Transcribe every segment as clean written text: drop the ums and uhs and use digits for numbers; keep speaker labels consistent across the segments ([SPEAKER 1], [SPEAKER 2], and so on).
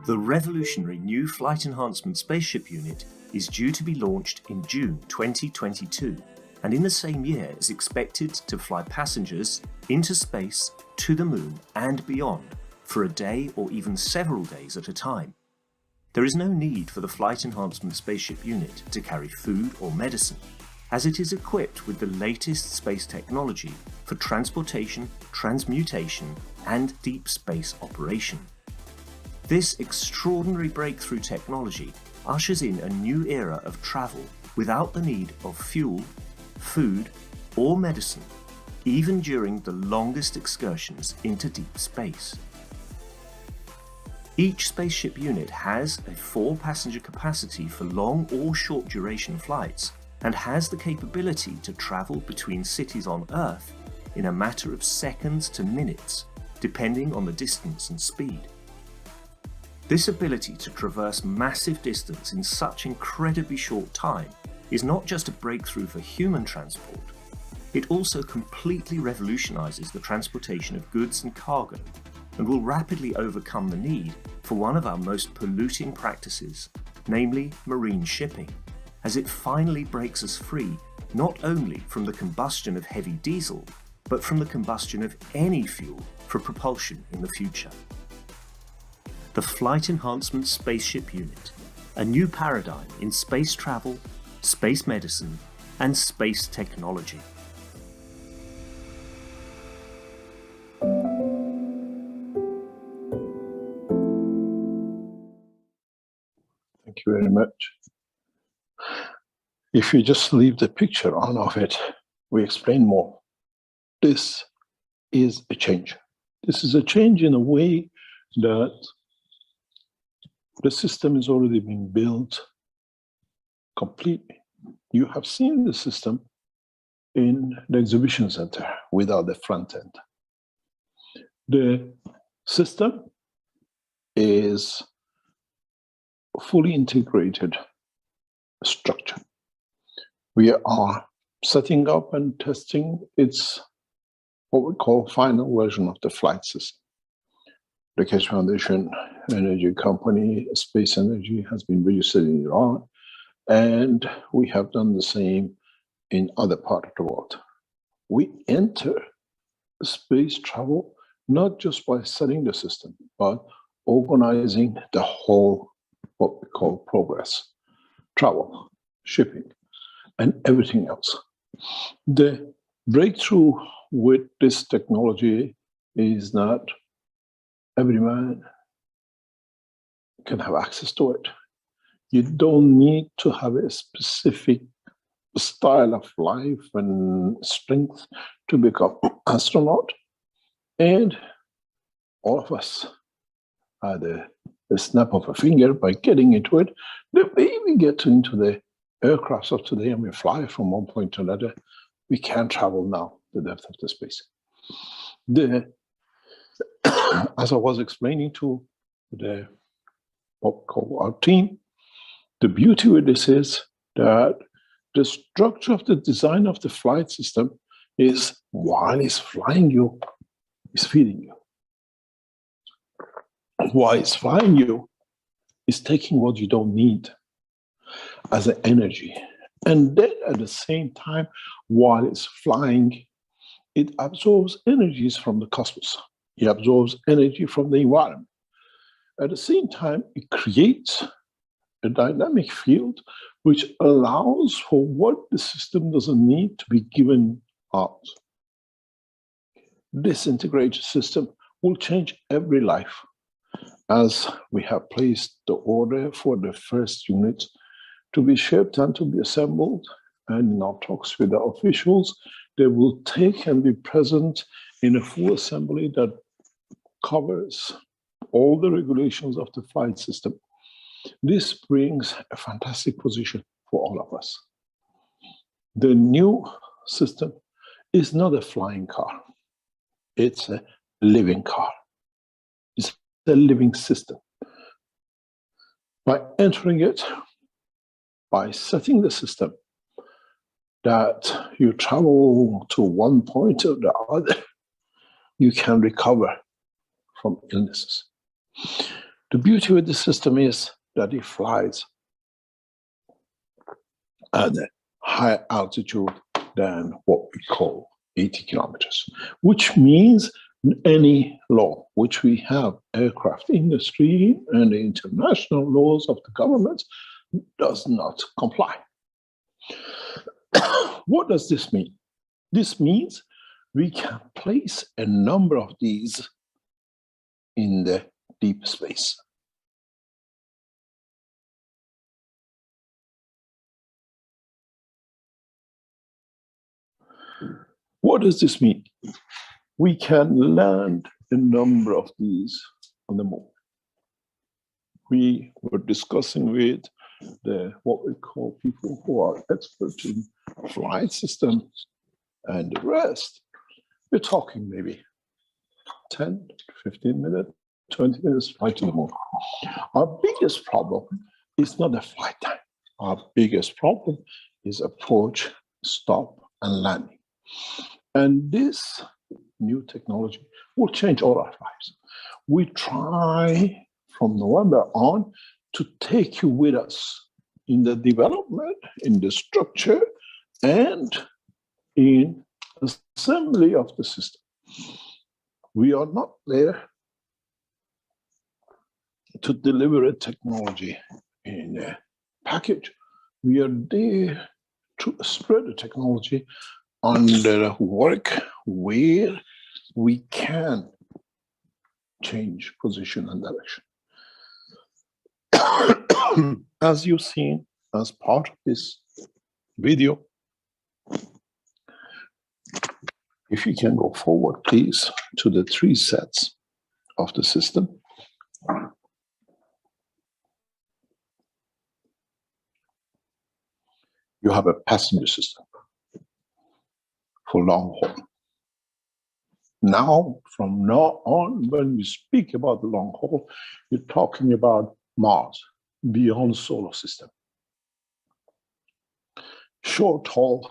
[SPEAKER 1] The revolutionary new Flight Enhancement Spaceship Unit is due to be launched in June 2022, and in the same year is expected to fly passengers into space, to the moon and beyond for a day or even several days at a time. There is no need for the Flight Enhancement Spaceship Unit to carry food or medicine, as it is equipped with the latest space technology for transportation, transmutation and deep space operation. This extraordinary breakthrough technology ushers in a new era of travel without the need of fuel, food or medicine, even during the longest excursions into deep space. Each spaceship unit has a 4-passenger capacity for long or short duration flights and has the capability to travel between cities on Earth in a matter of seconds to minutes, depending on the distance and speed. This ability to traverse massive distance in such incredibly short time is not just a breakthrough for human transport, it also completely revolutionizes the transportation of goods and cargo and will rapidly overcome the need for one of our most polluting practices, namely marine shipping, as it finally breaks us free not only from the combustion of heavy diesel, but from the combustion of any fuel for propulsion in the future. The Flight Enhancement Spaceship Unit, a new paradigm in space travel, space medicine, and space technology.
[SPEAKER 2] Thank you very much. If you just leave the picture on of it, we explain more. This is a change. This is a change in a way that the system has already been built completely. You have seen the system in the exhibition center without the front end. The system is a fully integrated structure. We are setting up and testing its what we call final version of the flight system. The Keshe Foundation Energy Company, Space Energy, has been registered in Iran, and we have done the same in other parts of the world. We enter space travel not just by setting the system, but organizing the whole, what we call progress, travel, shipping, and everything else. The breakthrough with this technology is that every man can have access to it. You don't need to have a specific style of life and strength to become an astronaut. And all of us, at the snap of a finger, by getting into it, the way we get into the aircrafts of today and we fly from one point to another, we can travel now the depth of the space. As I was explaining to what we call our team, the beauty with this is that the structure of the design of the flight system is, while it's flying you, it's feeding you. While it's flying you, it's taking what you don't need as an energy. And then at the same time, while it's flying, it absorbs energies from the cosmos. It absorbs energy from the environment. At the same time, it creates a dynamic field which allows for what the system doesn't need to be given out. This integrated system will change every life, as we have placed the order for the first unit to be shipped and to be assembled. And in our talks with the officials, they will take and be present in a full assembly that covers all the regulations of the flight system. This brings a fantastic position for all of us. The new system is not a flying car. It's a living car. It's a living system. By entering it, by setting the system that you travel to one point or the other, you can recover from illnesses. The beauty with the system is that it flies at a higher altitude than what we call 80 kilometers, which means any law which we have, aircraft industry and the international laws of the government, does not comply. What does this mean? This means we can place a number of these in the deep space. What does this mean? We can land a number of these on the moon. We were discussing with what we call people who are experts in flight systems and the rest. We're talking maybe 10, 15 minutes, 20 minutes flight to the moon. Our biggest problem is not the flight time. Our biggest problem is approach, stop, and landing. And this new technology will change all our lives. We try from November on to take you with us in the development, in the structure, and in assembly of the system. We are not there to deliver a technology in a package. We are there to spread the technology under work where we can change position and direction. As you've seen as part of this video, if you can go forward, please, to the 3 sets of the system. You have a passenger system for long haul. Now, from now on, when we speak about the long haul, you're talking about Mars, beyond solar system. Short haul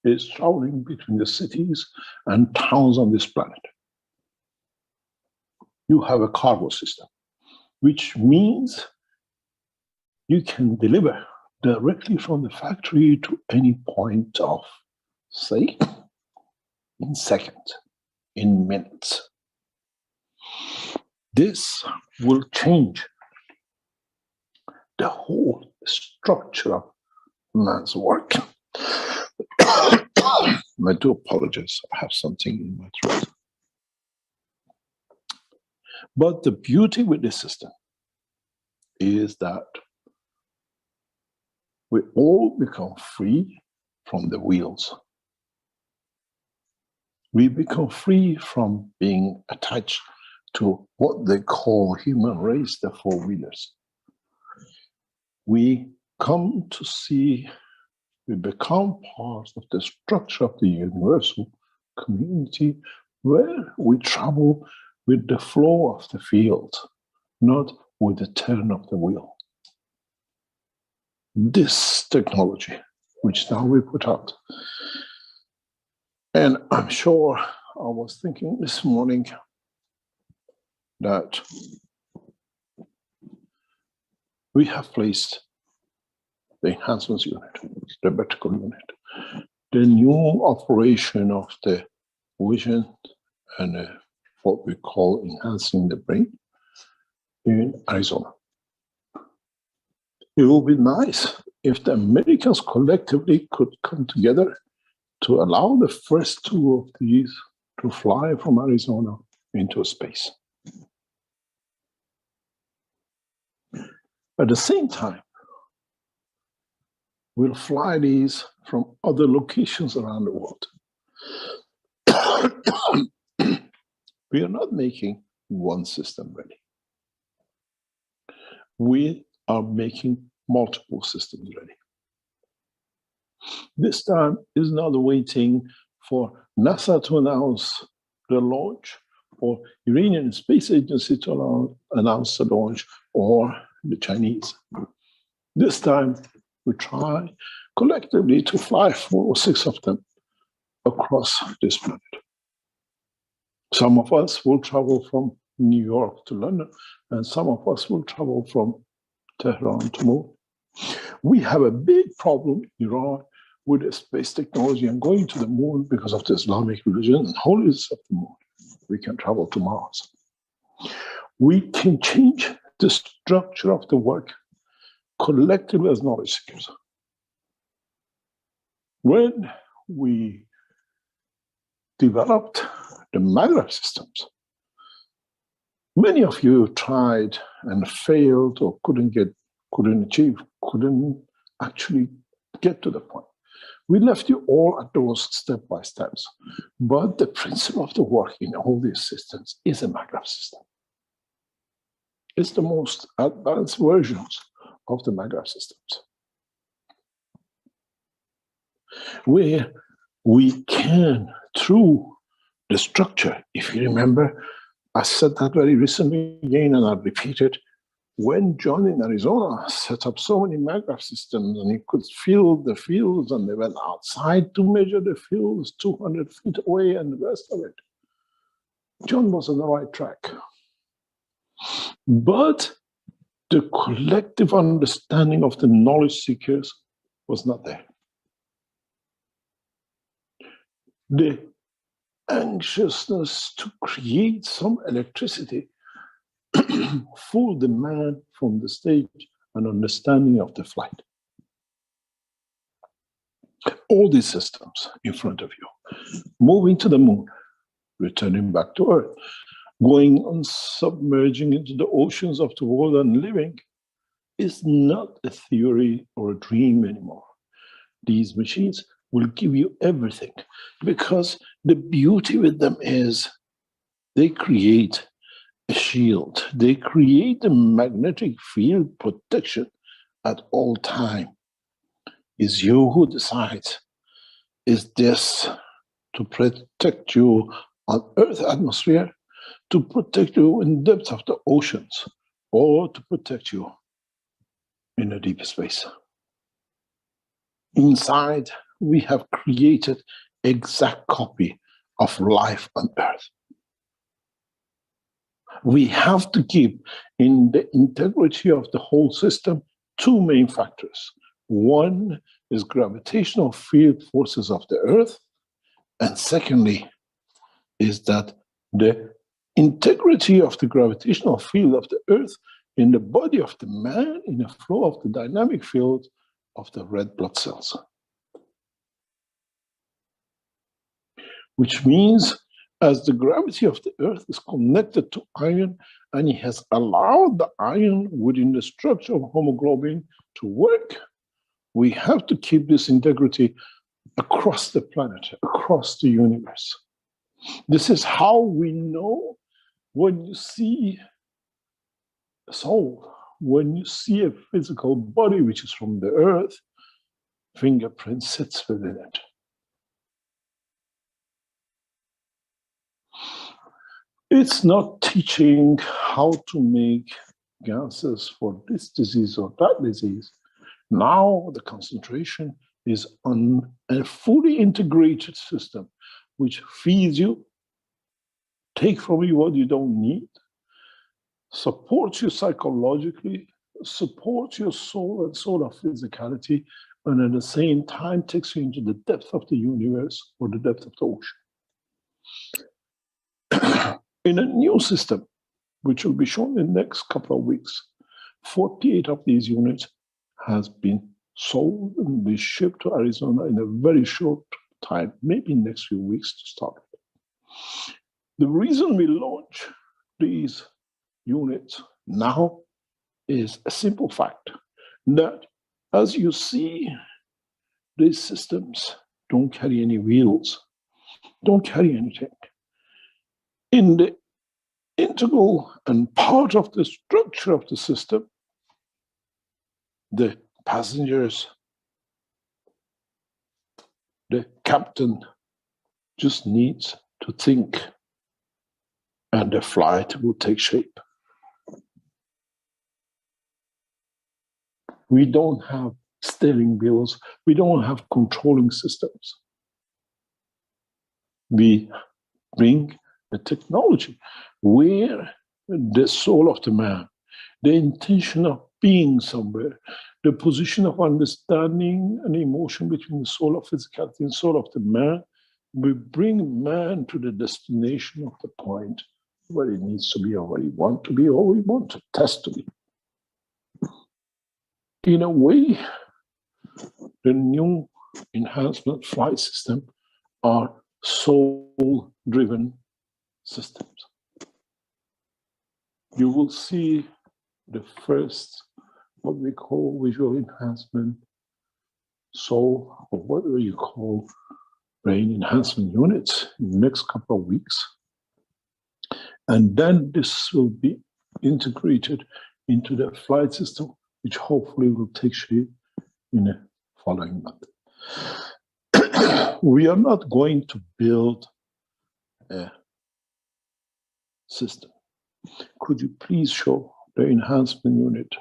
[SPEAKER 2] is traveling between the cities and towns on this planet. You have a cargo system, which means you can deliver directly from the factory to any point of, say, in seconds, in minutes. This will change the whole structure of man's work. I do apologize, I have something in my throat. But the beauty with this system is that we all become free from the wheels. We become free from being attached to what they call human race, the 4-wheelers. We come to see, we become part of the structure of the universal community where we travel with the flow of the field, not with the turn of the wheel. This technology, which now we put out, and I'm sure I was thinking this morning that we have placed the enhancements unit, the vertical unit, the new operation of the vision and what we call enhancing the brain in Arizona. It would be nice if the Americans collectively could come together to allow the first 2 of these to fly from Arizona into space. At the same time, we'll fly these from other locations around the world. We are not making one system ready. We are making multiple systems ready. This time is not waiting for NASA to announce the launch or Iranian Space Agency to announce the launch, or the Chinese. This time, we try collectively to fly 4 or 6 of them across this planet. Some of us will travel from New York to London, and some of us will travel from Tehran to Moon. We have a big problem in Iran with the space technology and going to the moon because of the Islamic religion and holiness of the moon. We can travel to Mars. We can change the structure of the work collectively as knowledge seekers. When we developed the maglev systems, many of you tried and failed or couldn't actually get to the point. We left you all at those step-by-steps. But the principle of the work in all these systems is a maglev system. It's the most advanced versions of the maglev systems, where we can, through the structure, if you remember, I said that very recently again, and I'll repeat it. When John in Arizona set up so many maglev systems and he could feel the fields, and they went outside to measure the fields 200 feet away and the rest of it, John was on the right track. But the collective understanding of the knowledge seekers was not there. The anxiousness to create some electricity fooled the man from the stage and understanding of the flight. All these systems in front of you, moving to the moon, returning back to Earth, going on submerging into the oceans of the world and living, is not a theory or a dream anymore. These machines will give you everything, because the beauty with them is they create a shield. They create a magnetic field protection at all time. It's you who decides, is this to protect you on Earth's atmosphere, to protect you in the depths of the oceans, or to protect you in the deep space. Inside, we have created exact copy of life on Earth. We have to keep in the integrity of the whole system 2 main factors. One is gravitational field forces of the Earth, and secondly is that the integrity of the gravitational field of the Earth in the body of the man, in the flow of the dynamic field of the red blood cells. Which means, as the gravity of the Earth is connected to iron, and it has allowed the iron within the structure of hemoglobin to work, we have to keep this integrity across the planet, across the universe. This is how we know when you see a soul, when you see a physical body which is from the Earth, fingerprint sits within it. It's not teaching how to make gases for this disease or that disease. Now the concentration is on a fully integrated system which feeds you, take from you what you don't need, supports you psychologically, supports your soul and soul of physicality, and at the same time takes you into the depth of the universe or the depth of the ocean. In a new system, which will be shown in the next couple of weeks, 48 of these units has been sold and be shipped to Arizona in a very short time, maybe next few weeks to start with. The reason we launch these units now is a simple fact that, as you see, these systems don't carry any wheels, don't carry anything. In the integral and part of the structure of the system, the passengers, the captain just needs to think. and the flight will take shape. We don't have steering wheels. We don't have controlling systems. We bring a technology where the soul of the man, the intention of being somewhere, the position of understanding and emotion between the soul of physicality and soul of the man, we bring man to the destination of the point where he needs to be, or where he wants to be, or we want to test to be. In a way, the new enhancement flight system are soul-driven systems. You will see the first, what we call visual enhancement, soul, or whatever you call brain enhancement units in the next couple of weeks. And then this will be integrated into the flight system, which hopefully will take shape in the following month. We are not going to build a system. Could you please show the enhancement unit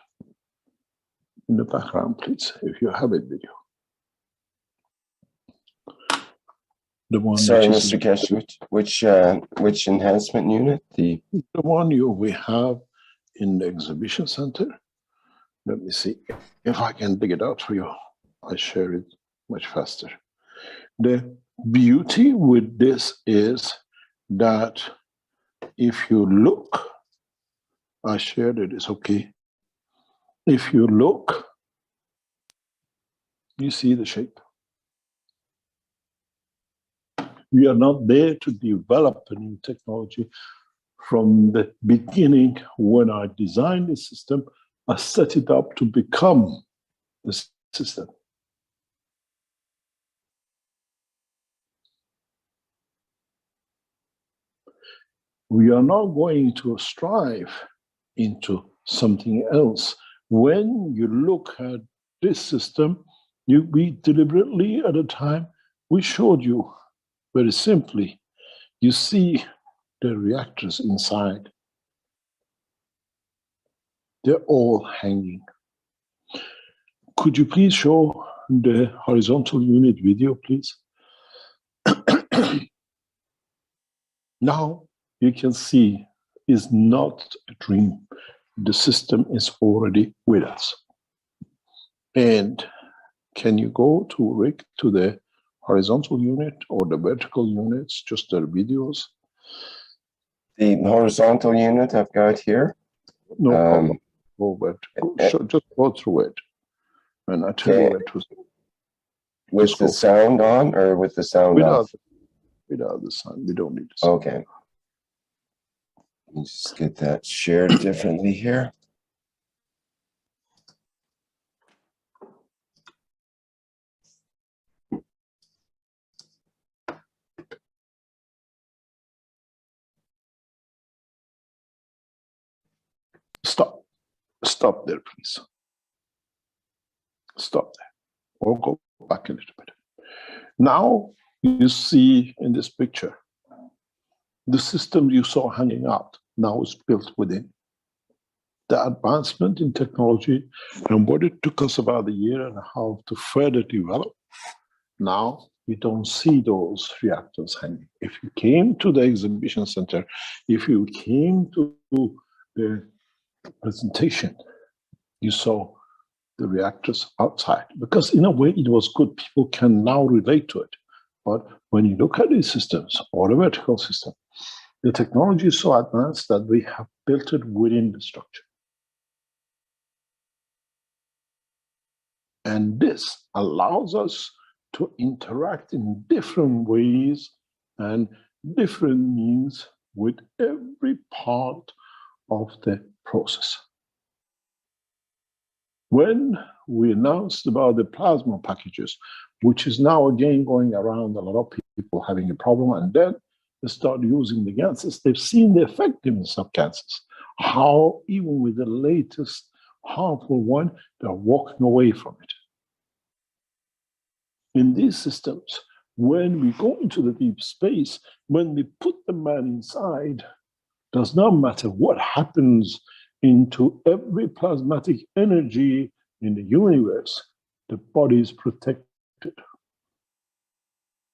[SPEAKER 2] in the background, please, if you have it video? The one.
[SPEAKER 3] Sorry, Mr. Keshe, which enhancement unit? The
[SPEAKER 2] one we have in the exhibition center. Let me see if I can dig it out for you. I share it much faster. The beauty with this is that if you look, I shared it, it's okay. If you look, you see the shape. We are not there to develop a new technology. From the beginning, when I designed the system, I set it up to become the system. We are not going to strive into something else. When you look at this system, we deliberately at a time, we showed you very simply, you see the reactors inside. They're all hanging. Could you please show the horizontal unit video, please? Now you can see it's not a dream. The system is already with us. And can you go to Rick to the horizontal unit or the vertical units, just their videos?
[SPEAKER 3] The horizontal unit I've got here.
[SPEAKER 2] No problem. Go vertical. Just go through it. And I tell you where to.
[SPEAKER 3] With the sound on or with the sound off?
[SPEAKER 2] Without the sound. We don't need the sound.
[SPEAKER 3] Okay. Let me just get that shared differently here.
[SPEAKER 2] Stop. Stop there, please. Stop there. Or go back a little bit. Now you see in this picture, the system you saw hanging out now is built within. The advancement in technology and what it took us about a year and a half to further develop, now we don't see those reactors hanging. If you came to the exhibition center, if you came to the presentation, you saw the reactors outside, because in a way it was good. People can now relate to it. But when you look at these systems or the vertical system, the technology is so advanced that we have built it within the structure. And this allows us to interact in different ways and different means with every part of the process. When we announced about the plasma packages, which is now again going around, a lot of people having a problem, and then they start using the gases, they've seen the effectiveness of gases, how even with the latest harmful one, they're walking away from it. In these systems, when we go into the deep space, when we put the man inside, Does not matter what happens into every plasmatic energy in the universe, the body is protected.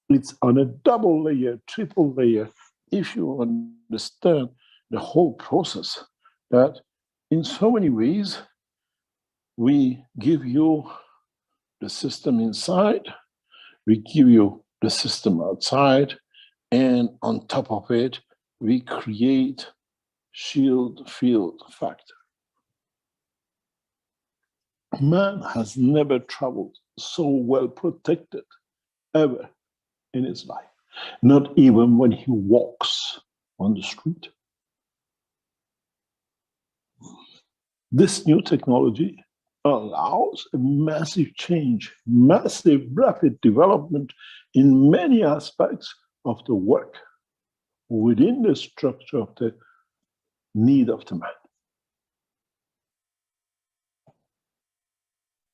[SPEAKER 2] It's on a double layer, triple layer, if you understand the whole process, that in so many ways, we give you the system inside, we give you the system outside, and on top of it, we create shield field factor. Man has never traveled so well protected ever in his life, not even when he walks on the street. This new technology allows a massive change, massive rapid development in many aspects of the work within the structure of the need of the man.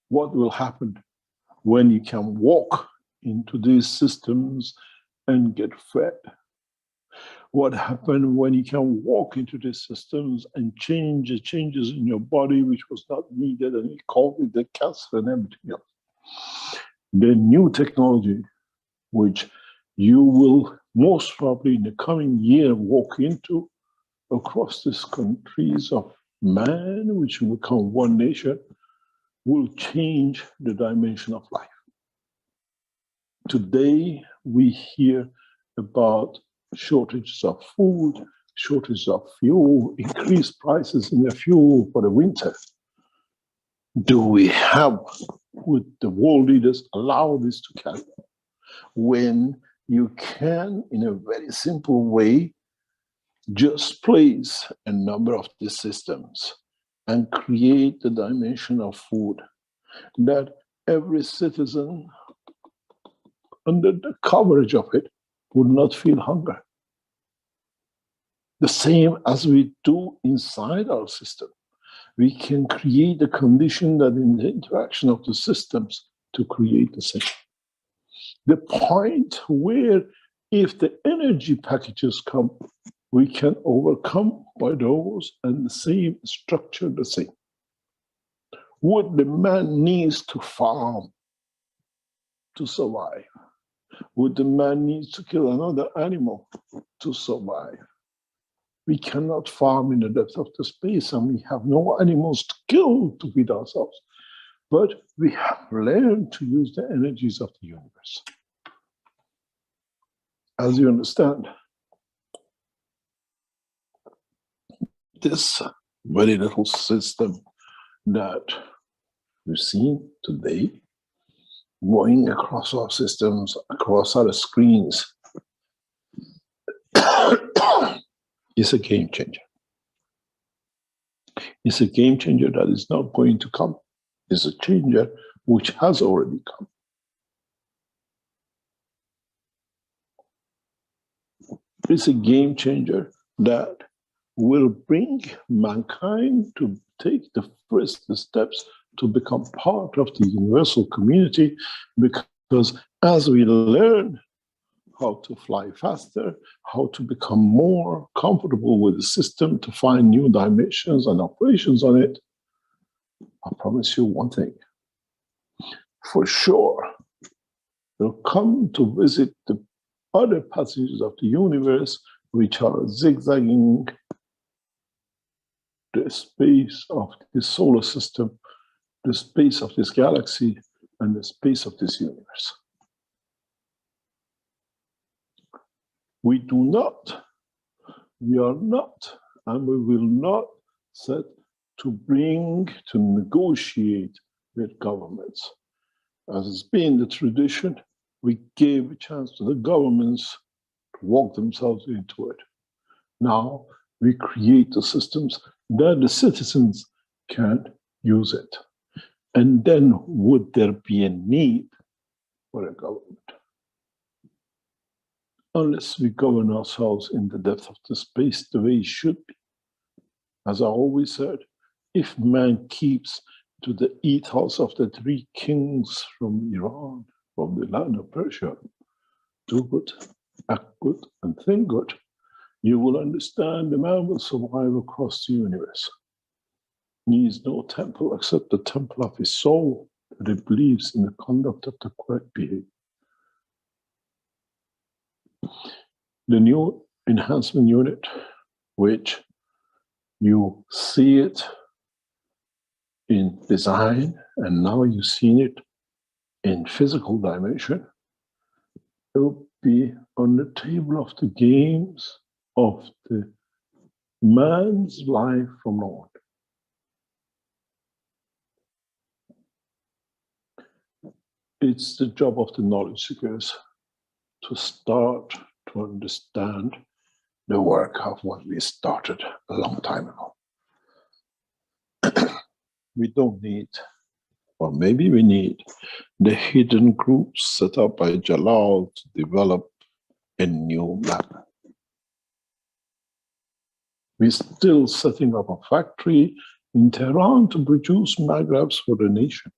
[SPEAKER 2] What will happen when you can walk into these systems and get fed? What happens when you can walk into these systems and change the changes in your body which was not needed, and you call it the cancer and everything else? The new technology, which you will most probably in the coming year walk into across these countries of man, which will become one nation, will change the dimension of life. Today, we hear about shortages of food, shortages of fuel, increased prices in the fuel for the winter. Would the world leaders allow this to carry on? When you can, in a very simple way, just place a number of these systems and create the dimension of food that every citizen, under the coverage of it, would not feel hunger. The same as we do inside our system. We can create a condition that in the interaction of the systems to create the same. The point where if the energy packages come, we can overcome by those and the same structure the same. What the man needs to farm to survive? Would the man need to kill another animal to survive? We cannot farm in the depth of the space, and we have no animals to kill to feed ourselves. But we have learned to use the energies of the universe. As you understand, this very little system that we've seen today, going across our systems, across our screens, is a game changer. It's a game changer that is not going to come. It's a changer which has already come. It's a game changer that will bring mankind to take the first steps to become part of the universal community, because as we learn how to fly faster, how to become more comfortable with the system, to find new dimensions and operations on it, I promise you one thing, for sure, you'll come to visit the other passages of the universe which are zigzagging the space of this solar system, the space of this galaxy, and the space of this universe. We are not, and we will not set to negotiate with governments. As has been the tradition, we gave a chance to the governments to walk themselves into it. Now we create the systems that the citizens can use it. And then would there be a need for a government? Unless we govern ourselves in the depth of the space the way it should be. As I always said, if man keeps to the ethos of the three kings from Iran, from the land of Persia, do good, act good, and think good, you will understand the man will survive across the universe. Needs no temple except the temple of his soul, that it believes in the conduct of the correct behavior. The new enhancement unit, which you see it in design, and now you've seen it in physical dimension, it will be on the table of the games of the man's life from now on. It's the job of the knowledge seekers to start to understand the work of what we started a long time ago. We don't need, or maybe we need, the hidden groups set up by Jalal to develop a new map. We're still setting up a factory in Tehran to produce magravs for the nation,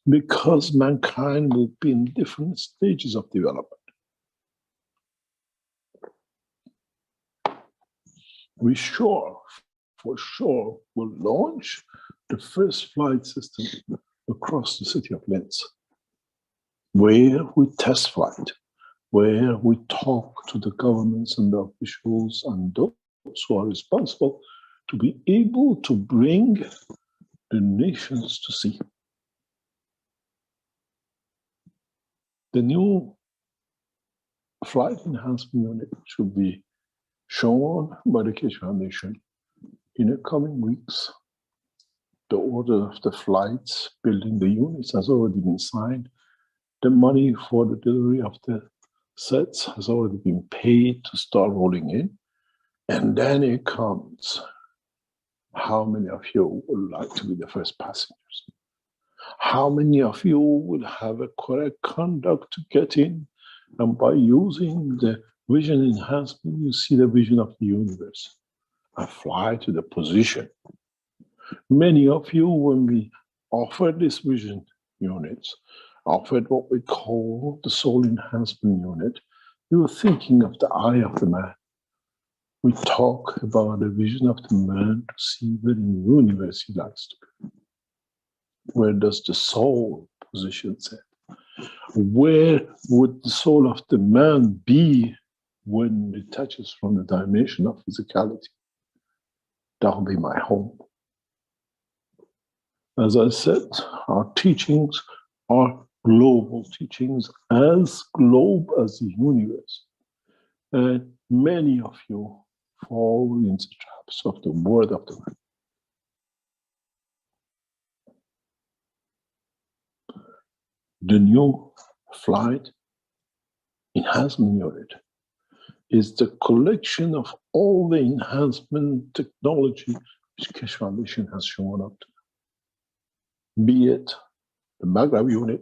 [SPEAKER 2] because mankind will be in different stages of development. We for sure, will launch the first flight system across the city of Linz, where we test flight, where we talk to the governments and the officials and those who are responsible to be able to bring the nations to see. The new flight enhancement unit should be shown by the Keshe Foundation in the coming weeks. The order of the flights, building the units has already been signed. The money for the delivery of the sets has already been paid to start rolling in. And then it comes, how many of you would like to be the first passengers? How many of you would have a correct conduct to get in? And by using the vision enhancement, you see the vision of the universe and fly to the position. Many of you, when we offered this vision units, offered what we call the soul enhancement unit, we were thinking of the eye of the man. We talk about the vision of the man to see where in the universe he likes to be. Where does the soul position itself? Where would the soul of the man be when it detaches from the dimension of physicality? That will be my home. As I said, our teachings are global teachings, as globe as the universe. And many of you fall into the traps of the word of the man. The new flight enhancement unit is the collection of all the enhancement technology which Keshe Foundation has shown up to. Be it the Magrav unit,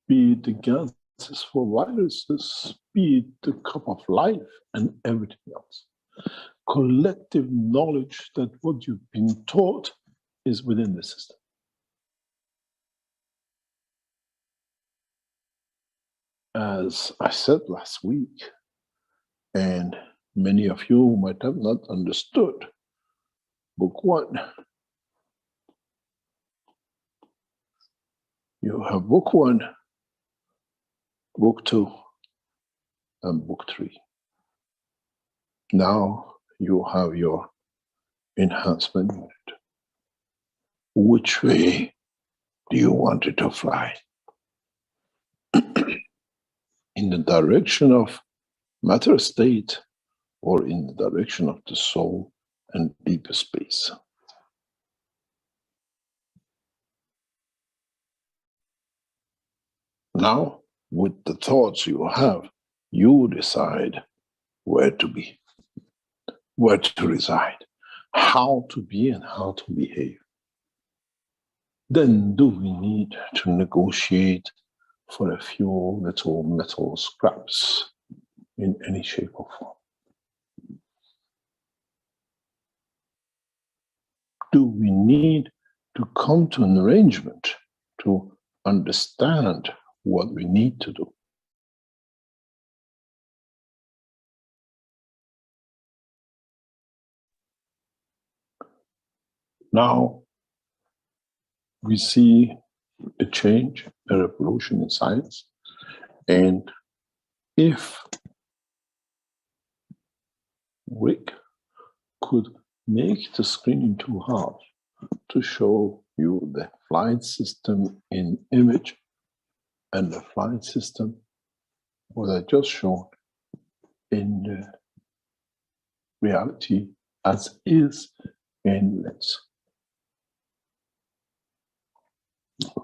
[SPEAKER 2] be it the gases for viruses, be it the cup of life and everything else. Collective knowledge that what you've been taught is within the system. As I said last week, and many of you might have not understood, book 1, you have book 1, book 2, and book 3. Now you have your enhancement unit. Which way do you want it to fly? In the direction of matter state or in the direction of the soul and deeper space? Now, with the thoughts you have, you decide where to be, where to reside, how to be and how to behave. Then do we need to negotiate for a few little metal scraps in any shape or form? Do we need to come to an arrangement to understand what we need to do? Now we see a change, a revolution in science. And if Rick could make the screen into half to show you the flight system in image and the flight system what I just showed in the reality as is in lens.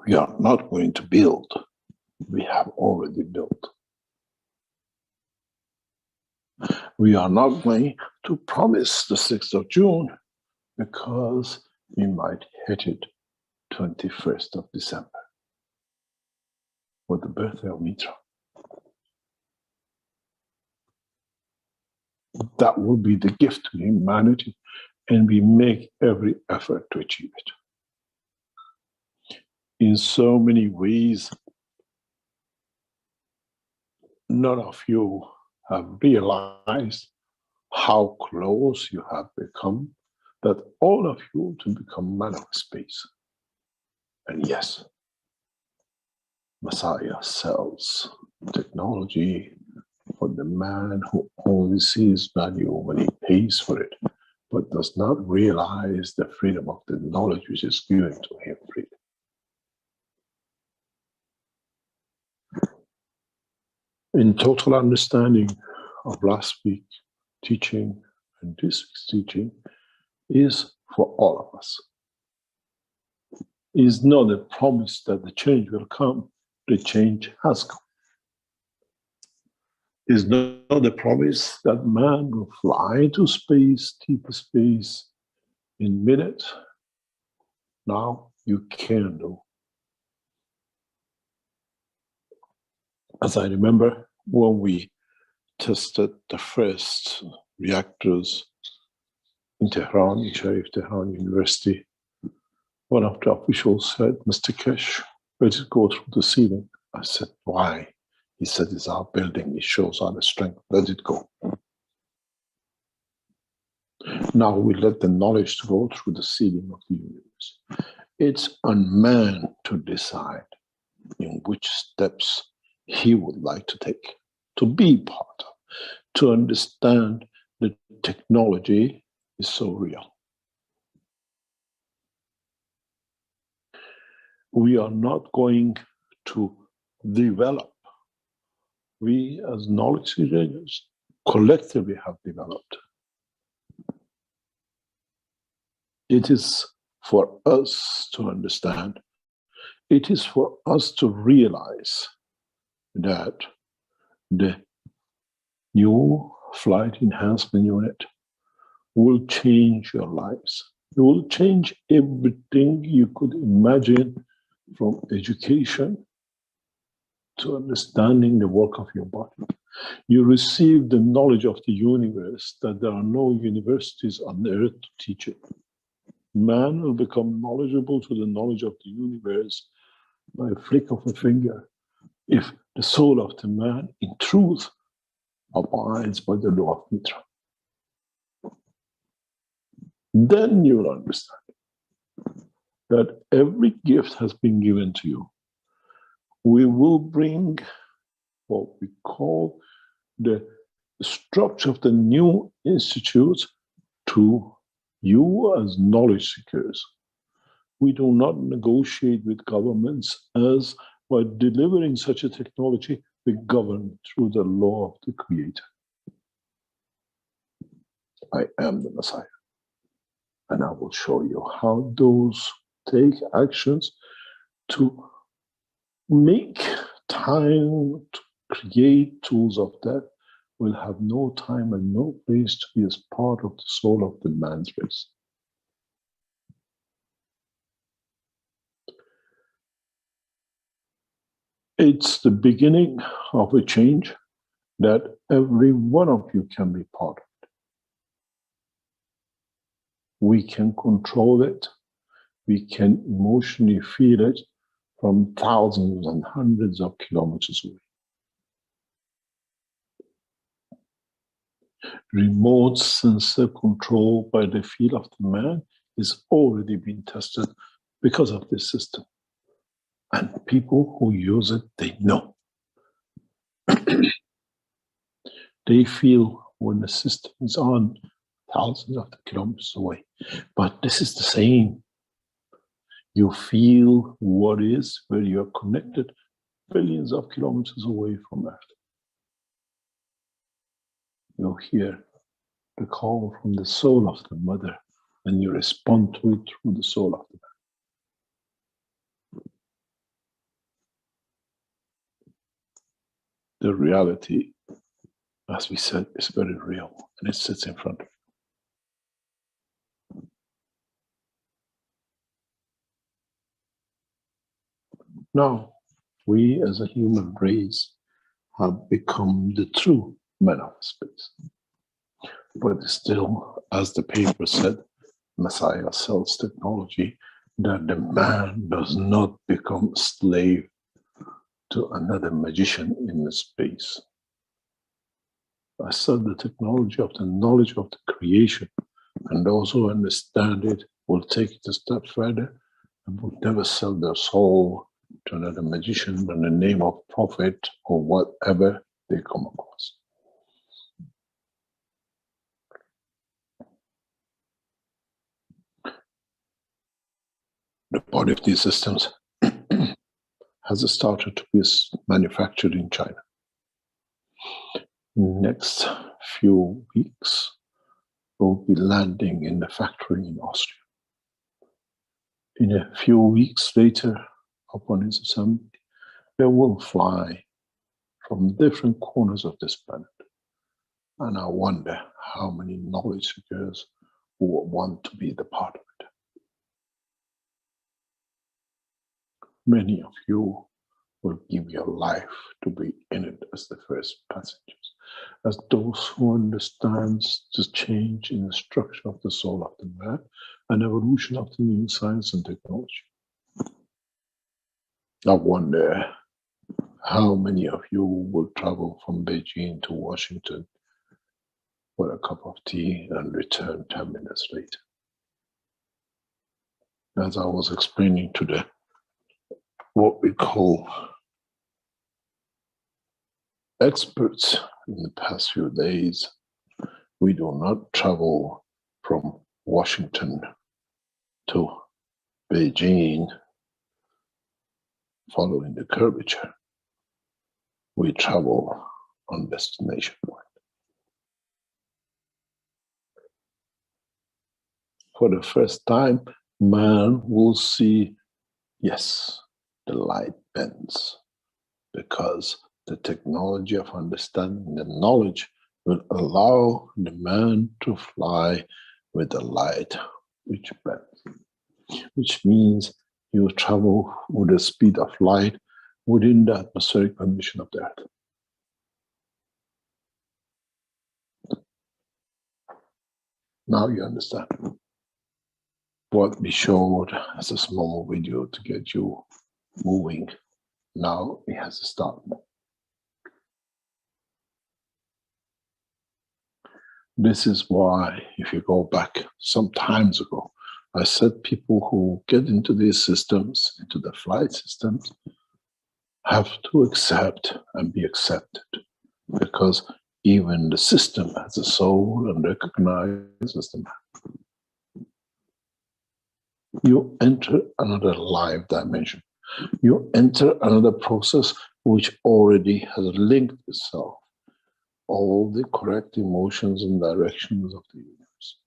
[SPEAKER 2] We are not going to build. We have already built. We are not going to promise the 6th of June because we might hit it 21st of December for the birthday of Mitra. That will be the gift to humanity, and we make every effort to achieve it. In so many ways, none of you have realized how close you have become, that all of you to become man of space. And yes, Messiah sells technology for the man who only sees value when he pays for it, but does not realize the freedom of the knowledge which is given to him freely. In total understanding of last week's teaching and this week's teaching is for all of us. It is not a promise that the change will come. The change has come. It is not a promise that man will fly to space, deeper space, in minutes. Now you can do. As I remember when we tested the first reactors in Tehran, in Sharif Tehran University, one of the officials said, "Mr. Keshe, let it go through the ceiling." I said, "Why?" He said, "It's our building. It shows our strength. Let it go." Now we let the knowledge go through the ceiling of the universe. It's on man to decide in which steps he would like to take, to be part of, to understand that technology is so real. We are not going to develop. We as knowledge seekers collectively have developed. It is for us to understand. It is for us to realize that the new flight enhancement unit will change your lives. It will change everything you could imagine, from education to understanding the work of your body. You receive the knowledge of the universe that there are no universities on earth to teach it. Man will become knowledgeable to the knowledge of the universe by a flick of a finger if the soul of the man in truth abides by the law of Mitra. Then you will understand that every gift has been given to you. We will bring what we call the structure of the new institutes to you as knowledge seekers. We do not negotiate with governments, as by delivering such a technology, we govern through the law of the Creator. I am the Messiah. And I will show you how those take actions to make time to create tools of that will have no time and no place to be as part of the soul of the man's race. It's the beginning of a change that every one of you can be part of. We can control it. We can emotionally feel it from thousands and hundreds of kilometers away. Remote sensor control by the feel of the man is already being tested because of this system. And people who use it, they know. They feel when the system is on thousands of kilometers away. But this is the same. You feel what is where you're connected billions of kilometers away from Earth. You hear the call from the soul of the mother, and you respond to it through the soul of the mother. The reality, as we said, is very real, and it sits in front of you. Now, we as a human race have become the true men of space. But still, as the paper said, Messiah sells technology, that the man does not become a slave to another magician in the space. I said the technology of the knowledge of the creation, and those who understand it will take it a step further and will never sell their soul to another magician in the name of prophet or whatever they come across. The body of these systems has started to be manufactured in China. Next few weeks, we'll be landing in the factory in Austria. In a few weeks later, upon its assembly, they will fly from different corners of this planet. And I wonder how many knowledge seekers who want to be the part of it. Many of you will give your life to be in it as the first passengers, as those who understand the change in the structure of the soul of the man and evolution of the new science and technology. I wonder how many of you will travel from Beijing to Washington for a cup of tea and return 10 minutes later. As I was explaining today, what we call experts in the past few days, we do not travel from Washington to Beijing following the curvature. We travel on destination point. For the first time, man will see, yes, the light bends, because the technology of understanding the knowledge will allow the man to fly with the light which bends, which means you travel with the speed of light within the atmospheric condition of the Earth. Now you understand what we showed as a small video to get you moving. Now it has to start. This is why, if you go back some times ago, I said people who get into these systems, into the flight systems, have to accept and be accepted, because even the system has a soul and recognizes them. You enter another life dimension. You enter another process which already has linked itself, all the correct emotions and directions of the universe.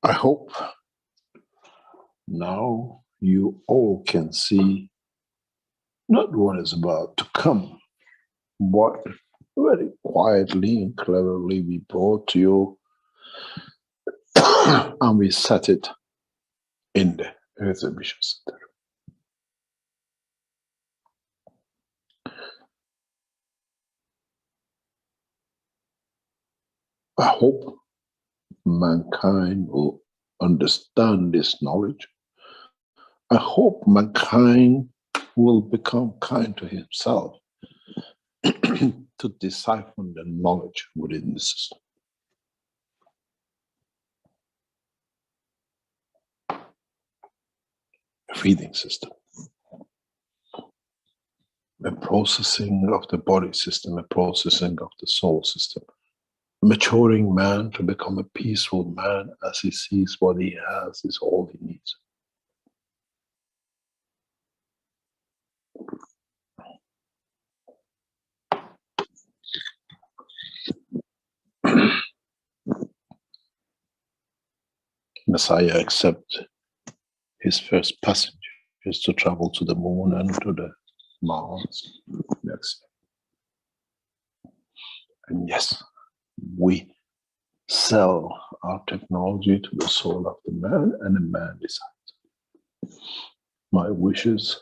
[SPEAKER 2] I hope now you all can see not what is about to come, what very quietly and cleverly we brought to you and we set it in the exhibition center. I hope mankind will understand this knowledge. I hope mankind will become kind to himself, to to decipher the knowledge within the system. A feeding system, a processing of the body system, a processing of the soul system, a maturing man to become a peaceful man as he sees what he has is all he needs. Messiah accepts his first passage is to travel to the moon and to the Mars next. And yes, we sell our technology to the soul of the man, and the man decides. My wish is,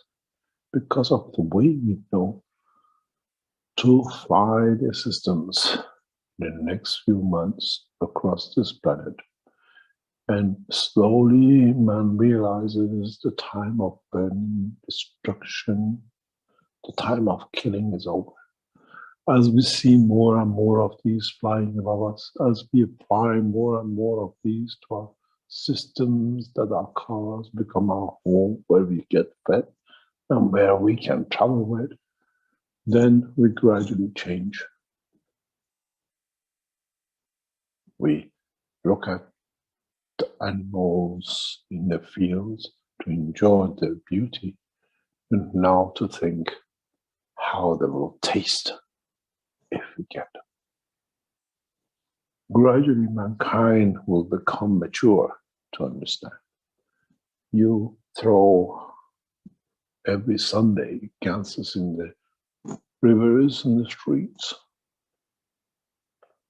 [SPEAKER 2] because of the way we know, to fly the systems in the next few months across this planet. And slowly man realizes the time of burning, destruction, the time of killing is over. As we see more and more of these flying above us, as we apply more and more of these to our systems, that our cars become our home where we get fed and where we can travel with, then we gradually change. We look at the animals in the fields to enjoy their beauty, and now to think how they will taste if we get them. Gradually, mankind will become mature to understand. You throw every Sunday ganses in the rivers and the streets.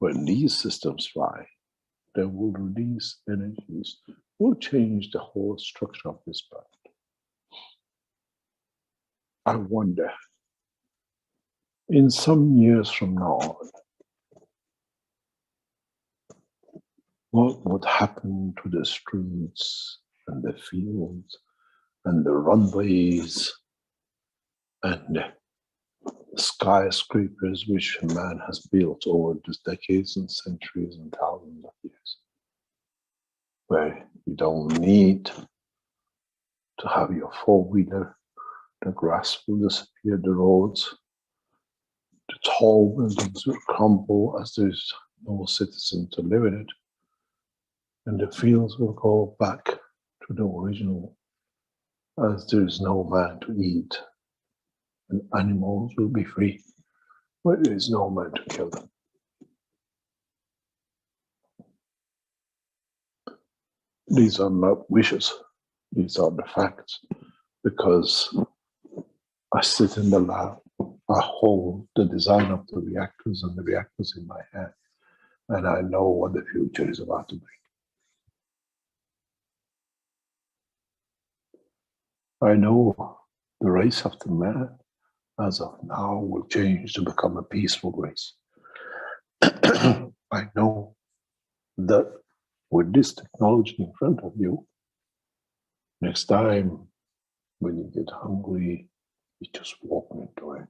[SPEAKER 2] When these systems fly, they will release energies, will change the whole structure of this planet. I wonder, in some years from now on, what would happen to the streets and the fields and the runways and the skyscrapers which man has built over these decades and centuries and thousands of years, where you don't need to have your four-wheeler, the grass will disappear, the roads, the tall buildings will crumble as there's no citizen to live in it, and the fields will go back to the original as there is no man to eat, and animals will be free, but there is no man to kill them. These are not wishes, these are the facts, because I sit in the lab, I hold the design of the reactors and the reactors in my hand, and I know what the future is about to bring. I know the race of the man, as of now, will change to become a peaceful race. I know that with this technology in front of you, next time when you get hungry, you just walk into it.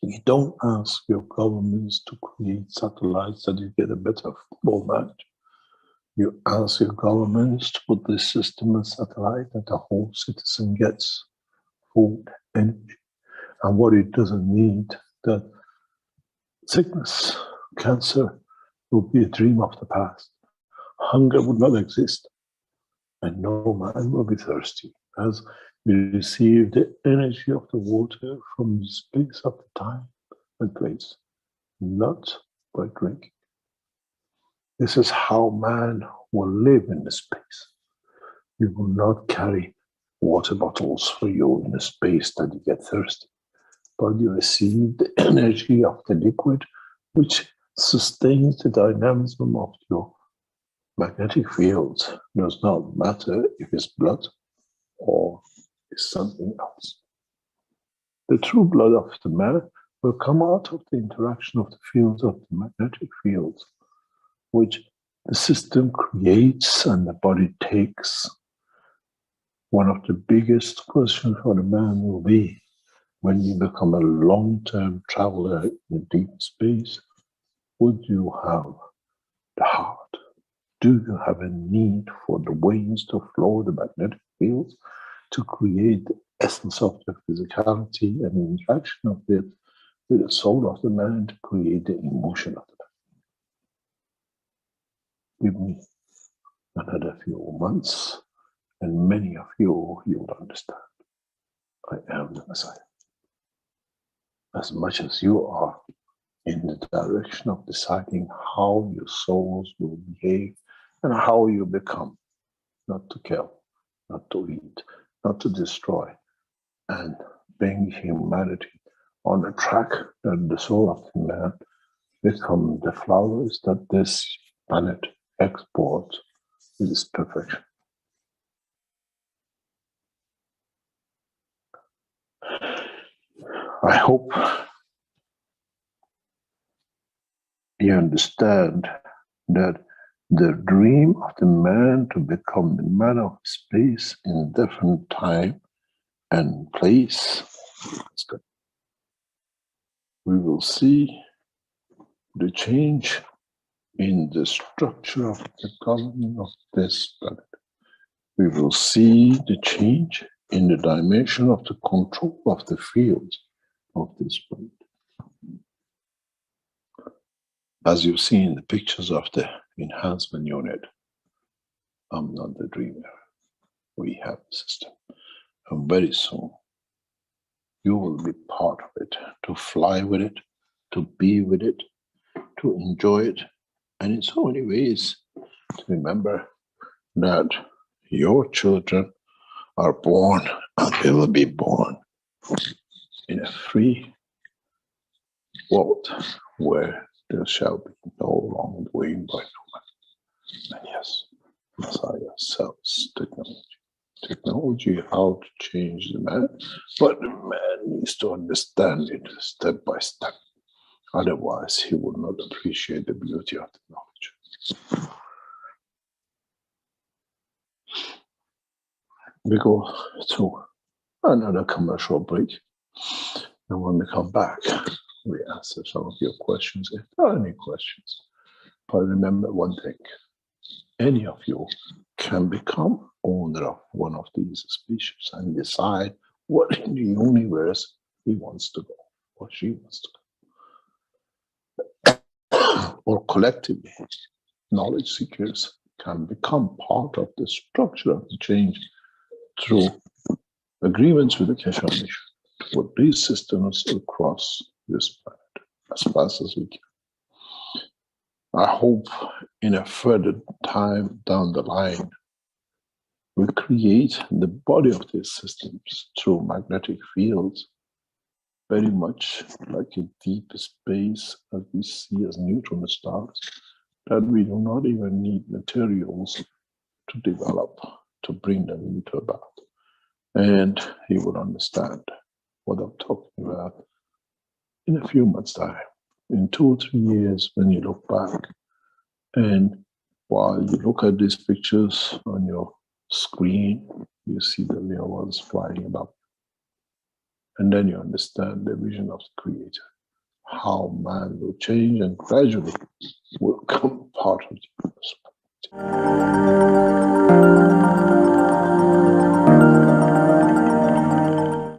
[SPEAKER 2] You don't ask your governments to create satellites that you get a better football match. You ask your governments to put this system in satellite that the whole citizen gets food, energy, and what it doesn't need, that sickness, cancer will be a dream of the past. Hunger would not exist, and no man will be thirsty, as we receive the energy of the water from the space of the time and place, not by drinking. This is how man will live in the space. You will not carry water bottles for you in the space that you get thirsty, but you receive the energy of the liquid, which sustains the dynamism of your magnetic fields. It does not matter if it's blood or it's something else. The true blood of the man will come out of the interaction of the fields of the magnetic fields, which the system creates and the body takes. One of the biggest questions for the man will be, when you become a long-term traveler in deep space, would you have the heart? Do you have a need for the waves to flow, the magnetic fields, to create the essence of the physicality and the interaction of it with the soul of the man to create the emotion of the man? Give me another few months, and many of you will understand. I am the Messiah. As much as you are in the direction of deciding how your souls will behave and how you become, not to kill, not to eat, not to destroy, and bring humanity on a track that the soul of the man become the flowers that this planet exports with its perfection. I hope you understand that the dream of the man to become the man of space in different time and place, we will see the change in the structure of the government of this planet. We will see the change in the dimension of the control of the fields of this planet. As you see in the pictures of the enhancement unit, I'm not the dreamer. We have a system. And very soon, you will be part of it, to fly with it, to be with it, to enjoy it, and in so many ways, to remember that your children are born and they will be born in a free world where there shall be no wrongdoing by no man. And yes, Messiah sells technology. Technology, how to change the man, but the man needs to understand it step by step. Otherwise, he will not appreciate the beauty of the knowledge. We go to another commercial break, and when we come back, we answer some of your questions, if there are any questions. But remember one thing, any of you can become owner of one of these species and decide what in the universe he wants to go, or she wants to go. Or collectively, knowledge seekers can become part of the structure of the change through agreements with the Keshe Foundation to put these systems across this planet as fast as we can. I hope in a further time down the line, we create the body of these systems through magnetic fields, very much like a deep space as we see as neutron stars, that we do not even need materials to develop, to bring them into about. And you will understand what I'm talking about in a few months' time. In 2 or 3 years, when you look back, and while you look at these pictures on your screen, you see the real ones flying above. And then you understand the vision of the Creator, how man will change and gradually will become part of the universe.